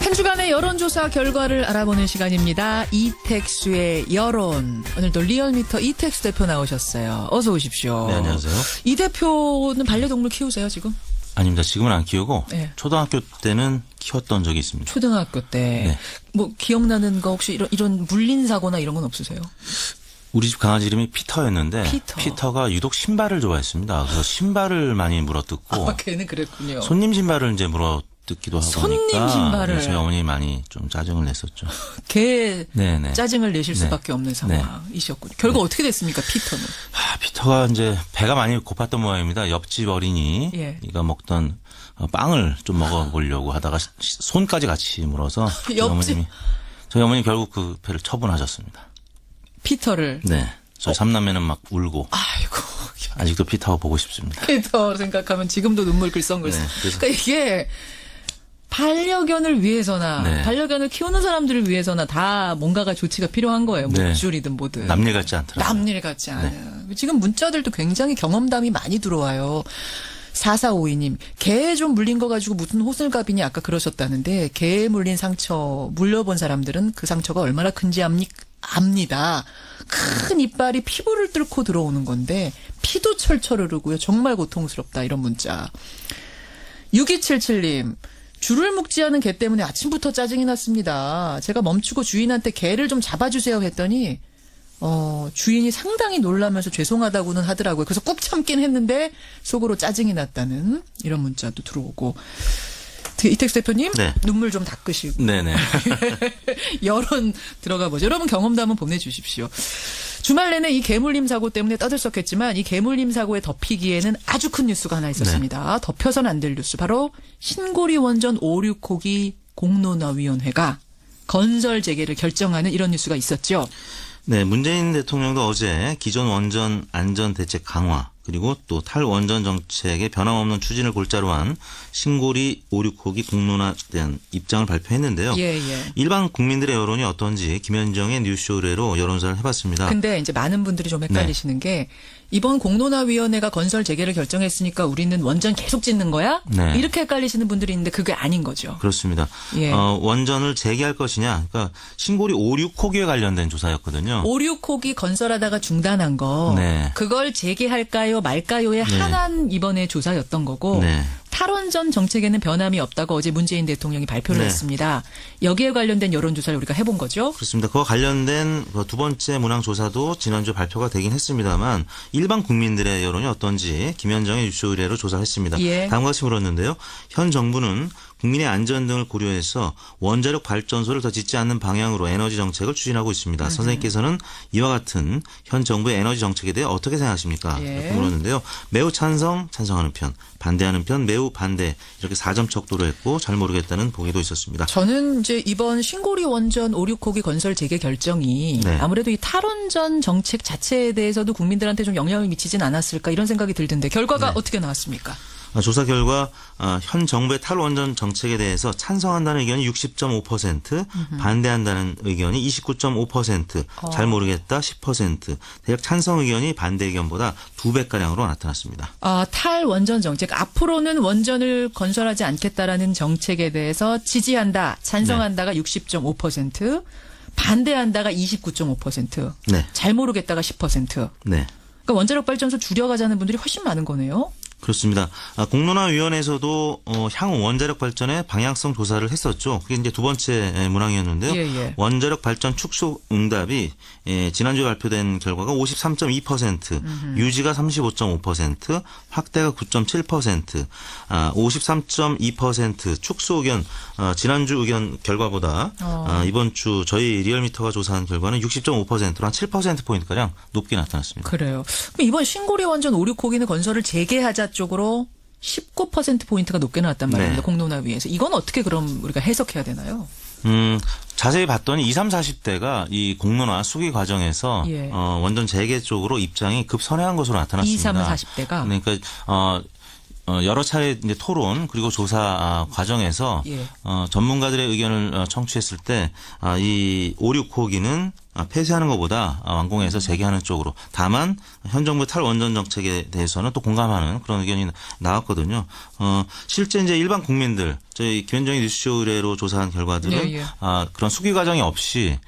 한 주간의 여론조사 결과를 알아보는 시간입니다. 이택수의 여론. 오늘도 리얼미터 이택수 대표 나오셨어요. 어서 오십시오. 네, 안녕하세요. 이 대표는 반려동물 키우세요, 지금? 아닙니다. 지금은 안 키우고 네. 초등학교 때는 키웠던 적이 있습니다. 초등학교 때. 네. 뭐 기억나는 거 혹시 이런 물린 사고나 이런 건 없으세요? 우리 집 강아지 이름이 피터였는데 피터. 가 유독 신발을 좋아했습니다. 그래서 신발을 많이 물어뜯고 걔는 그랬군요. 손님 신발을 이제 물어뜯기도 하고 손님 하니까 신발을. 저희 어머니 많이 좀 짜증을 냈었죠. 걔 네네. 짜증을 내실 네. 수밖에 없는 상황이셨군요. 결과 어떻게 됐습니까, 피터는? 피터가 이제 배가 많이 고팠던 모양입니다. 옆집 어린이가 예. 먹던 빵을 좀 먹어보려고 하다가 손까지 같이 물어서 저희 어머니 결국 그 배를 처분하셨습니다. 피터를. 네. 저희 삼남매는 막 울고. 아이고. 아직도 피터가 보고 싶습니다. 피터 생각하면 지금도 눈물 글썽글썽. 네, 그러니까 이게 반려견을 위해서나 네. 반려견을 키우는 사람들을 위해서나 다 뭔가가 조치가 필요한 거예요. 네. 목줄이든 뭐든. 남일 같지 않더라고요. 남일 같지 않아요. 지금 문자들도 굉장히 경험담이 많이 들어와요. 4452님, 개 좀 물린 거 가지고 무슨 호들갑이니 아까 그러셨다는데 개에 물린 상처 물려본 사람들은 그 상처가 얼마나 큰지 압니다. 큰 이빨이 피부를 뚫고 들어오는 건데 피도 철철 흐르고요. 정말 고통스럽다 이런 문자. 6277님. 줄을 묶지 않은 개 때문에 아침부터 짜증이 났습니다. 제가 멈추고 주인한테 개를 좀 잡아주세요 했더니 주인이 상당히 놀라면서 죄송하다고는 하더라고요. 그래서 꾹 참긴 했는데 속으로 짜증이 났다는 이런 문자도 들어오고. 이택수 대표님 네. 눈물 좀 닦으시고 네네. 여론 들어가 보죠. 여러분 경험담 한번 보내주십시오. 주말 내내 이 개물림 사고 때문에 떠들썩했지만 이 개물림 사고에 덮이기에는 아주 큰 뉴스가 하나 있었습니다. 덮여선 안 될 뉴스. 바로 신고리 원전 5,6호기 공론화위원회가 건설 재개를 결정하는 이런 뉴스가 있었죠. 네, 문재인 대통령도 어제 기존 원전 안전 대책 강화 그리고 또 탈원전 정책의 변함없는 추진을 골자로 한 신고리 5,6호기 공론화에 대한 입장을 발표했는데요. 예. 일반 국민들의 여론이 어떤지 김현정의 뉴스 의뢰로 여론조사를 해봤습니다. 근데 이제 많은 분들이 좀 헷갈리시는 게 이번 공론화위원회가 건설 재개를 결정했으니까 우리는 원전 계속 짓는 거야? 네. 이렇게 헷갈리시는 분들이 있는데 그게 아닌 거죠. 그렇습니다. 예. 원전을 재개할 것이냐, 그러니까 신고리 5,6호기에 관련된 조사였거든요. 5,6호기 건설하다가 중단한 거 네. 그걸 재개할까요 말까요의 한한 이번에 조사였던 거고 네. 탈원전 정책에는 변함이 없다고 어제 문재인 대통령이 발표를 네. 했습니다. 여기에 관련된 여론조사를 우리가 해본 거죠. 그렇습니다. 그와 관련된 두 번째 문항조사도 지난주 발표가 되긴 했습니다만 일반 국민들의 여론이 어떤지 김현정의 뉴스 의뢰로 조사했습니다. 예. 다음과 같이 물었는데요. 현 정부는 국민의 안전 등을 고려해서 원자력 발전소를 더 짓지 않는 방향으로 에너지 정책을 추진하고 있습니다. 선생님께서는 이와 같은 현 정부의 에너지 정책에 대해 어떻게 생각하십니까? 예. 이렇게 물었는데요. 매우 찬성하는 편, 반대하는 편, 매우 반대 이렇게 4점 척도로 했고 잘 모르겠다는 보기도 있었습니다. 저는 이제 이번 신고리 원전 5,6호기 건설 재개 결정이 네. 아무래도 이 탈원전 정책 자체에 대해서도 국민들한테 좀 영향을 미치진 않았을까 이런 생각이 들던데 결과가 어떻게 나왔습니까? 조사 결과 현 정부의 탈원전 정책에 대해서 찬성한다는 의견이 60.5%, 반대한다는 의견이 29.5%, 잘 모르겠다 10%, 대략 찬성 의견이 반대 의견보다 2배가량으로 나타났습니다. 탈원전 정책, 앞으로는 원전을 건설하지 않겠다라는 정책에 대해서 지지한다, 찬성한다가 60.5%, 반대한다가 29.5%, 네. 잘 모르겠다가 10%. 네. 그러니까 원자력 발전소 줄여가자는 분들이 훨씬 많은 거네요. 그렇습니다. 공론화위원회에서도 향후 원자력 발전의 방향성 조사를 했었죠. 그게 이제 두 번째 문항이었는데요. 예. 원자력 발전 축소 응답이 지난주에 발표된 결과가 53.2%, 유지가 35.5%, 확대가 9.7%, 53.2% 축소 의견 지난주 의견 결과보다 이번 주 저희 리얼미터가 조사한 결과는 60.5%로 한 7%포인트가량 높게 나타났습니다. 그래요. 그럼 이번 신고리 원전 5,6호기는 건설을 재개하자 쪽으로 19%포인트가 높게 나왔단 말입니다. 네. 공론화위에서. 이건 어떻게 그럼 우리가 해석해야 되나요? 자세히 봤더니 20, 30대가 이 공론화 수기 과정에서 예. 원전 재개 쪽으로 입장이 급선회한 것으로 나타났습니다. 20, 40대가? 그러니까 여러 차례 이제 토론 그리고 조사 과정에서 예. 전문가들의 의견을 청취했을 때 이 5, 6호기는 폐쇄하는 것보다 완공해서 재개하는 쪽으로. 다만 현 정부의 탈원전 정책에 대해서는 또 공감하는 그런 의견이 나왔거든요. 실제 이제 일반 국민들 저희 김현정의 뉴스쇼 의뢰로 조사한 결과들은 예, 예. 그런 수기 과정이 없이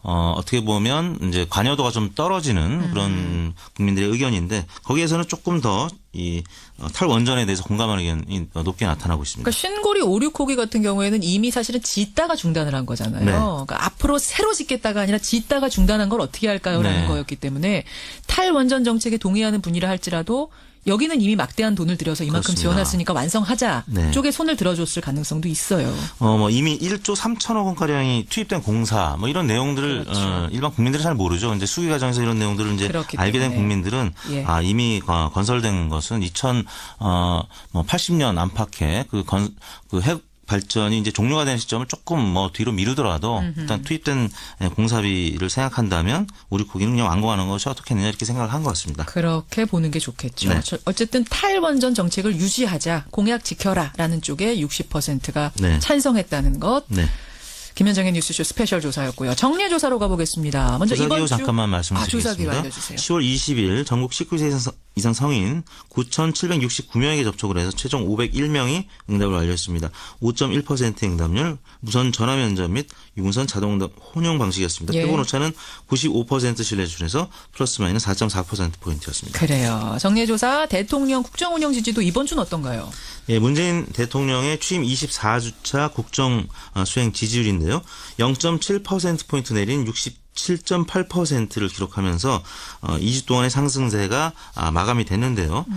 어떻게 보면 이제 관여도가 좀 떨어지는 그런 국민들의 의견인데 거기에서는 조금 더 이 탈원전에 대해서 공감하는 의견이 높게 나타나고 있습니다. 그러니까 신고리 5, 6호기 같은 경우에는 이미 사실은 짓다가 중단을 한 거잖아요. 네. 그러니까 앞으로 새로 짓겠다가 아니라 짓다가 중단한 걸 어떻게 할까요라는 네. 거였기 때문에 탈원전 정책에 동의하는 분이라 할지라도 여기는 이미 막대한 돈을 들여서 이만큼 그렇습니다. 지원했으니까 완성하자 네. 쪽에 손을 들어줬을 가능성도 있어요. 뭐 이미 1조 3천억 원가량이 투입된 공사 뭐 이런 내용들을 그렇죠. 일반 국민들은 잘 모르죠. 이제 수기 과정에서 이런 내용들을 이제 그렇기 알게 된 때문에. 국민들은 예. 이미 건설된 것은 2080년 안팎에 그 핵 발전이 이제 종료가 되는 시점을 조금 뭐 뒤로 미루더라도 일단 투입된 공사비를 생각한다면 우리 국기는 그냥 완공하는 것이 어떻겠느냐 이렇게 생각을 한 것 같습니다. 그렇게 보는 게 좋겠죠. 네. 어쨌든 탈원전 정책을 유지하자, 공약 지켜라라는 쪽에 60%가 네. 찬성했다는 것. 네. 김현정의 뉴스쇼 스페셜 조사였고요. 정례 조사로 가보겠습니다. 먼저 조사 이번 기호 주 잠깐만 조사 말씀드리겠습니다. 기호 알려주세요. 10월 20일 전국 19세 이상 성인 9,769명에게 접촉을 해서 최종 501명이 응답을 완료했습니다. 5.1% 응답률, 무선 전화 면접 및 유무선 자동 응답 혼용 방식이었습니다. 예. 표본 오차는 95% 신뢰 수준에서 플러스 마이너스 4.4%포인트였습니다. 그래요. 정례 조사 대통령 국정 운영 지지도 이번 주는 어떤가요? 예, 문재인 대통령의 취임 24주차 국정 수행 지지율인데요. 0.7%포인트 내린 67.8%를 기록하면서 2주 동안의 상승세가 마감이 됐는데요.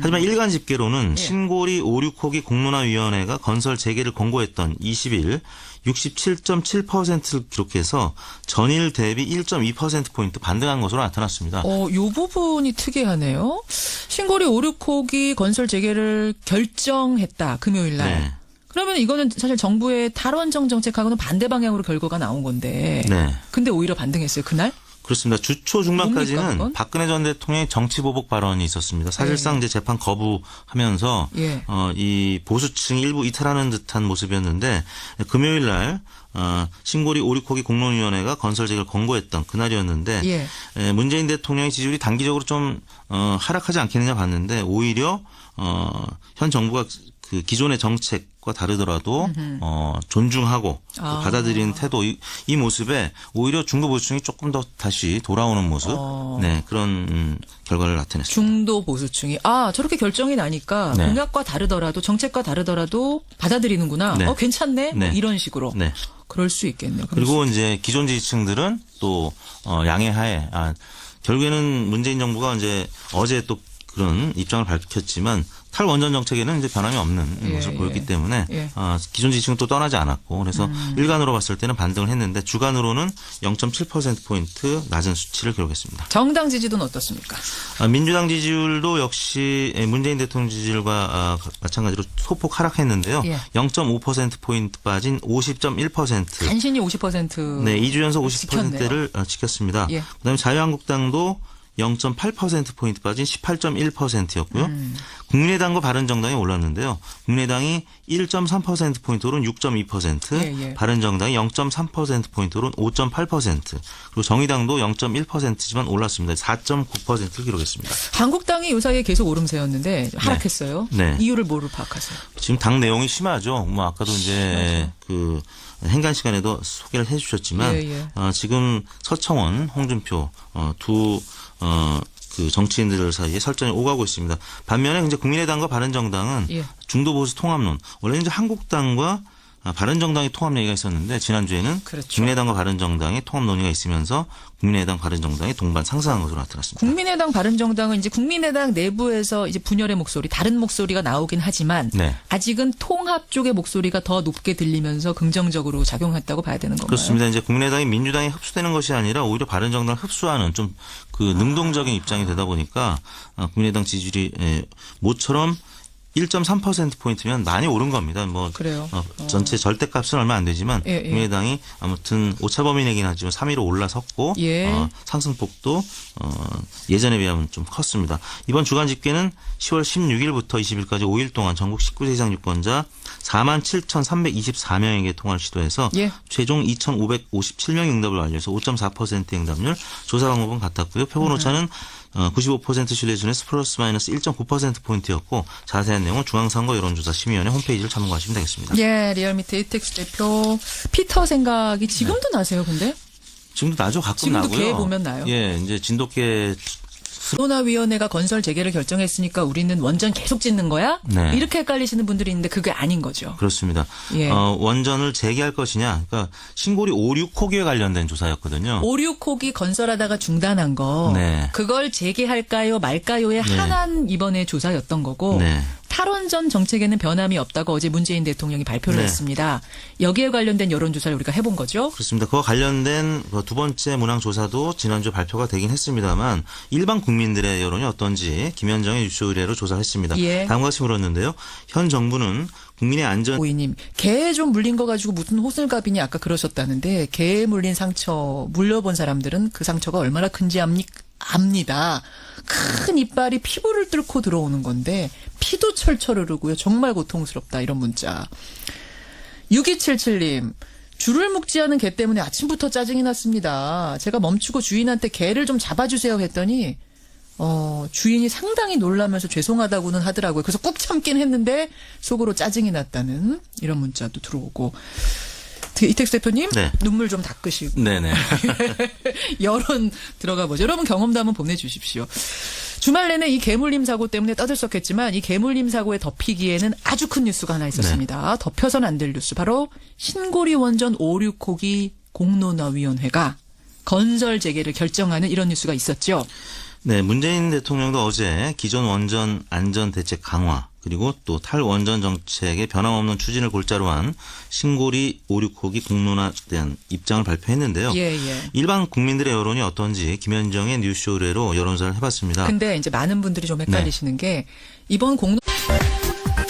하지만 일간 집계로는 예. 신고리 5, 6호기 공론화위원회가 건설 재개를 권고했던 20일 67.7%를 기록해서 전일 대비 1.2%포인트 반등한 것으로 나타났습니다. 요 부분이 특이하네요. 신고리 5, 6호기 건설 재개를 결정했다. 금요일 날. 네. 그러면 이거는 사실 정부의 탈원전 정책하고는 반대 방향으로 결과가 나온 건데. 네. 근데 오히려 반등했어요. 그날? 그렇습니다. 주초 뭡니까, 중반까지는 그건? 박근혜 전 대통령의 정치 보복 발언이 있었습니다. 사실상 예. 이제 재판 거부하면서 예. 이 보수층 일부 이탈하는 듯한 모습이었는데 금요일 날 신고리 5, 6호기 공론위원회가 건설 재개를 권고했던 그날이었는데 예. 문재인 대통령의 지지율이 단기적으로 좀 하락하지 않겠느냐 봤는데 오히려 현 정부가 그 기존의 정책과 다르더라도 존중하고 받아들이는 태도 이 모습에 오히려 중도 보수층이 조금 더 다시 돌아오는 모습, 네 그런 결과를 나타냈습니다. 중도 보수층이 저렇게 결정이 나니까 네. 공약과 다르더라도 정책과 다르더라도 받아들이는구나. 네. 괜찮네. 뭐 네. 이런 식으로. 네. 그럴 수 있겠네요. 그리고 이제 기존 지지층들은 또 양해하에 결국에는 문재인 정부가 이제 어제 또 그런 입장을 밝혔지만 탈원전 정책에는 이제 변함이 없는 예, 모습을 보였기 예. 때문에 예. 기존 지지층은 또 떠나지 않았고 그래서 일간으로 봤을 때는 반등을 했는데 주간으로는 0.7%포인트 낮은 수치를 기록했습니다. 정당 지지도는 어떻습니까? 민주당 지지율도 역시 문재인 대통령 지지율과 마찬가지로 소폭 하락했는데요. 예. 0.5%포인트 빠진 50.1%. 간신히 50%. 네, 2주 연속 지켰네요. 50%를 지켰습니다. 예. 그다음에 자유한국당도 0.8%포인트 빠진 18.1%였고요. 국민의당과 바른정당이 올랐는데요. 국민의당이 1.3%포인트 오른 6.2%, 예, 예. 바른정당이 0.3%포인트 오른 5.8%, 그리고 정의당도 0.1%지만 올랐습니다. 4.9%를 기록했습니다. 한국당이 요 사이에 계속 오름세였는데 하락했어요. 네. 이유를 뭐로 파악하세요? 지금 당 내용이 심하죠. 뭐 아까도 이제 그 행간 시간에도 소개를 해 주셨지만 예, 예. 지금 서청원, 홍준표 그 정치인들 사이에 설전이 오가고 있습니다. 반면에 이제 국민의당과 바른정당은 예. 중도 보수 통합론. 원래 이제 한국당과 바른정당의 통합 얘기가 있었는데 지난주에는 그렇죠. 국민의당과 바른정당의 통합 논의가 있으면서 국민의당 바른정당이 동반 상승한 것으로 나타났습니다. 국민의당 바른정당은 이제 국민의당 내부에서 이제 분열의 목소리, 다른 목소리가 나오긴 하지만 네. 아직은 통합 쪽의 목소리가 더 높게 들리면서 긍정적으로 작용했다고 봐야 되는 건가요? 그렇습니다. 이제 국민의당이 민주당에 흡수되는 것이 아니라 오히려 바른정당을 흡수하는 좀 그 능동적인 입장이 되다 보니까 국민의당 지지율이 모처럼 1.3%포인트면 많이 오른 겁니다. 뭐 그래요. 전체 절대값은 얼마 안 되지만 예, 예. 국민의당이 아무튼 오차 범위 내긴 하지만 3위로 올라섰고 예. 상승폭도 예전에 비하면 좀 컸습니다. 이번 주간 집계는 10월 16일부터 20일까지 5일 동안 전국 19세 이상 유권자 47,324명에게 통화를 시도해서 예. 최종 2,557명이 응답을 완료해서 5.4% 응답률, 조사 방법은 같았고요. 표본 오차는 95% 신뢰 수준에서 플러스 마이너스 1.9%포인트였고 자세한 내용은 중앙선거 여론조사 심의위원회 홈페이지를 참고하시면 되겠습니다. 예, 리얼미터 이택수 대표 피터 생각이 지금도 나세요, 근데? 지금도 나죠. 가끔 지금도 나고요. 개 보면 나요? 예, 이제 진돗개 코로나위원회가 건설 재개를 결정했으니까 우리는 원전 계속 짓는 거야? 네. 이렇게 헷갈리시는 분들이 있는데 그게 아닌 거죠. 그렇습니다. 예. 원전을 재개할 것이냐, 그러니까 신고리 5, 6호기에 관련된 조사였거든요. 5, 6호기 건설하다가 중단한 거 네. 그걸 재개할까요 말까요의 네. 한한 이번에 조사였던 거고 네. 탈원전 정책에는 변함이 없다고 어제 문재인 대통령이 발표를 네. 했습니다. 여기에 관련된 여론조사를 우리가 해본 거죠. 그렇습니다. 그와 관련된 두 번째 문항조사도 지난주 발표가 되긴 했습니다만 일반 국민들의 여론이 어떤지 김현정의 뉴스 의뢰로 조사를 했습니다. 예. 다음과 같이 물었는데요. 현 정부는 국민의 안전 오이님, 개에 좀 물린 거 가지고 무슨 호들갑이니 아까 그러셨다는데 개에 물린 상처 물려본 사람들은 그 상처가 얼마나 큰지 압니다. 큰 이빨이 피부를 뚫고 들어오는 건데 피도 철철 흐르고요. 정말 고통스럽다 이런 문자. 6277님. 줄을 묶지 않은 개 때문에 아침부터 짜증이 났습니다. 제가 멈추고 주인한테 개를 좀 잡아주세요 했더니 주인이 상당히 놀라면서 죄송하다고는 하더라고요. 그래서 꾹 참긴 했는데 속으로 짜증이 났다는 이런 문자도 들어오고. 이택수 대표님 네. 눈물 좀 닦으시고 네네. 여론 들어가 보죠. 여러분 경험도 한번 보내주십시오. 주말 내내 이 개물림 사고 때문에 떠들썩했지만 이 개물림 사고에 덮이기에는 아주 큰 뉴스가 하나 있었습니다. 덮여서는 안 될 뉴스. 바로 신고리 원전 5, 6호기 공론화위원회가 건설 재개를 결정하는 이런 뉴스가 있었죠. 네, 문재인 대통령도 어제 기존 원전 안전 대책 강화 그리고 또 탈원전 정책의 변함없는 추진을 골자로 한 신고리 5, 6호기 공론화에 대한 입장을 발표했는데요. 예. 일반 국민들의 여론이 어떤지 김현정의 뉴스 의뢰로 여론조사를 해봤습니다. 근데 이제 많은 분들이 좀 헷갈리시는 게 이번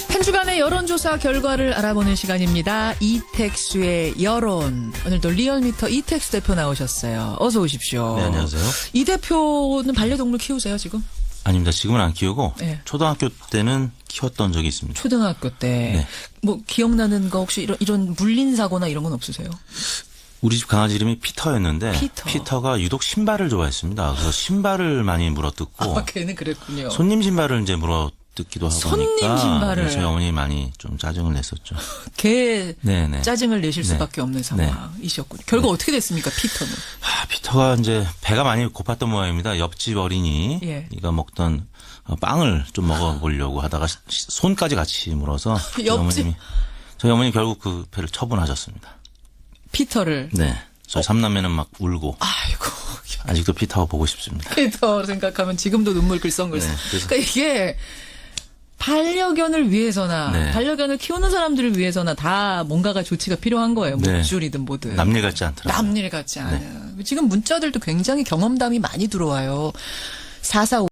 한 주간의 여론조사 결과를 알아보는 시간입니다. 이택수의 여론. 오늘도 리얼미터 이택수 대표 나오셨어요. 어서 오십시오. 네, 안녕하세요. 이 대표는 반려동물 키우세요, 지금? 아닙니다. 지금은 안 키우고 네. 초등학교 때는 키웠던 적이 있습니다. 초등학교 때. 네. 뭐 기억나는 거 혹시 이런 물린 사고나 이런 건 없으세요? 우리 집 강아지 이름이 피터였는데 피터. 가 유독 신발을 좋아했습니다. 그래서 신발을 많이 물어뜯고 걔는 그랬군요. 손님 신발을 이제 물어뜯기도 하고 손님 하니까 신발을. 네, 저희 어머니 많이 좀 짜증을 냈었죠. 걔 네네. 짜증을 내실 네. 수밖에 없는 상황이셨군요. 결국 어떻게 됐습니까, 피터는? 피터가 이제 배가 많이 고팠던 모양입니다. 옆집 어린이가 예. 먹던 빵을 좀 먹어보려고 하다가 손까지 같이 물어서 저희 어머니 결국 그 배를 처분하셨습니다. 피터를. 네. 저희 삼남매는 막 울고 아이고. 아직도 피터가 보고 싶습니다. 피터 생각하면 지금도 눈물 글썽글썽. 네, 그래서- 그러니까 이게 반려견을 위해서나 네. 반려견을 키우는 사람들을 위해서나 다 뭔가가 조치가 필요한 거예요. 네. 목줄이든 뭐든. 남일 같지 않더라고요. 남일 같지 않아요. 지금 문자들도 굉장히 경험담이 많이 들어와요. 445